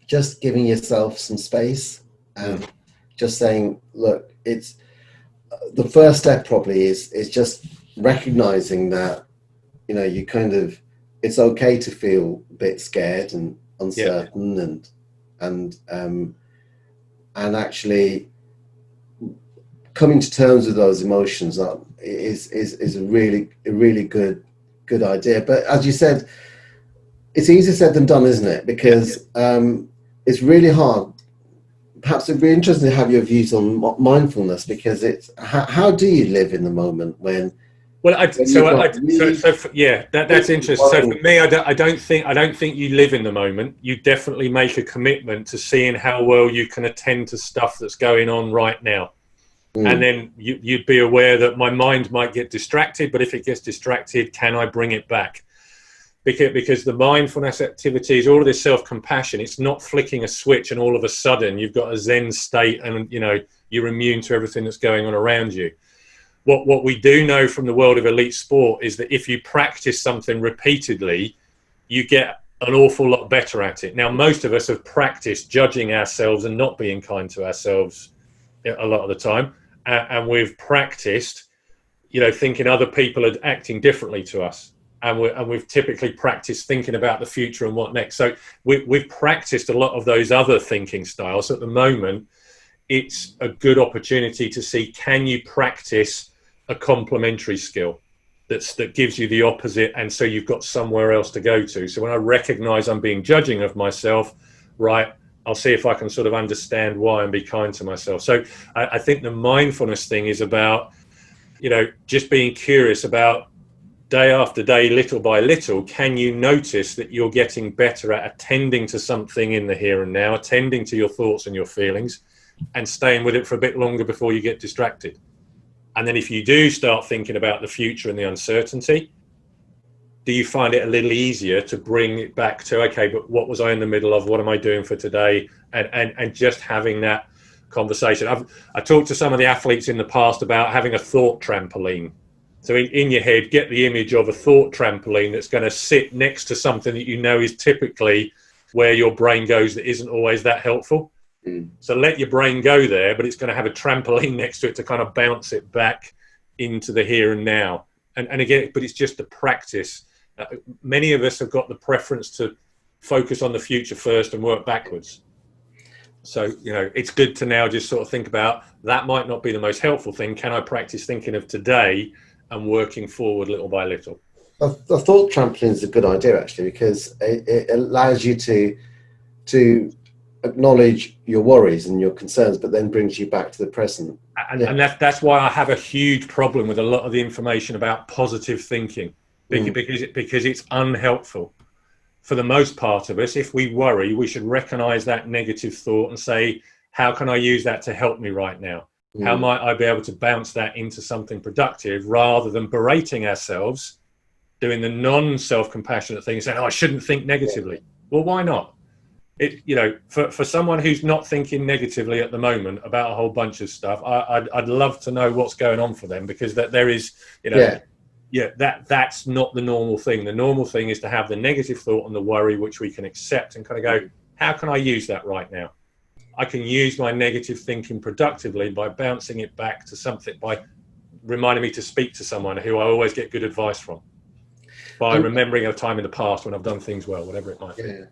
just giving yourself some space and just saying, look, it's the first step probably is just recognizing that, you know, you kind of, it's okay to feel a bit scared and uncertain and actually coming to terms with those emotions is a really good idea. But as you said, it's easier said than done, isn't it? Because it's really hard. Perhaps it'd be interesting to have your views on mindfulness, because it's how do you live in the moment when? Well, that's interesting. So for me, I don't think you live in the moment. You definitely make a commitment to seeing how well you can attend to stuff that's going on right now. And then you'd be aware that my mind might get distracted, but if it gets distracted, can I bring it back? Because the mindfulness activities, all of this self-compassion, it's not flicking a switch and all of a sudden you've got a Zen state and, you know, you're immune to everything that's going on around you. What we do know from the world of elite sport is that if you practice something repeatedly, you get an awful lot better at it. Now, most of us have practiced judging ourselves and not being kind to ourselves a lot of the time. And we've practiced, you know, thinking other people are acting differently to us. And we've typically practiced thinking about the future and what next. So we've practiced a lot of those other thinking styles. So at the moment, it's a good opportunity to see, can you practice a complementary skill that gives you the opposite, and so you've got somewhere else to go to. So when I recognize I'm being judging of myself, right, I'll see if I can sort of understand why and be kind to myself. So I think the mindfulness thing is about, you know, just being curious about day after day, little by little, can you notice that you're getting better at attending to something in the here and now, attending to your thoughts and your feelings, and staying with it for a bit longer before you get distracted. And then if you do start thinking about the future and the uncertainty, do you find it a little easier to bring it back to, okay, but what was I in the middle of? What am I doing for today? And just having that conversation. I talked to some of the athletes in the past about having a thought trampoline. So in your head, get the image of a thought trampoline that's going to sit next to something that you know is typically where your brain goes that isn't always that helpful. So let your brain go there, but it's going to have a trampoline next to it to kind of bounce it back into the here and now. And again, but it's just the practice. Many of us have got the preference to focus on the future first and work backwards. So, you know, it's good to now just sort of think about, that might not be the most helpful thing. Can I practice thinking of today and working forward little by little? I thought trampoline is a good idea, actually, because it allows you to acknowledge your worries and your concerns, but then brings you back to the present. And that's why I have a huge problem with a lot of the information about positive thinking, because it's unhelpful. For the most part of us, if we worry, we should recognize that negative thought and say, how can I use that to help me right now? How might I be able to bounce that into something productive, rather than berating ourselves, doing the non-self-compassionate thing and saying, oh, I shouldn't think negatively. Well, why not? You know, for someone who's not thinking negatively at the moment about a whole bunch of stuff, I'd love to know what's going on for them, because that there is, you know, that's not the normal thing. The normal thing is to have the negative thought and the worry, which we can accept and kind of go, how can I use that right now? I can use my negative thinking productively by bouncing it back to something, by reminding me to speak to someone who I always get good advice from, by remembering a time in the past when I've done things well, whatever it might be.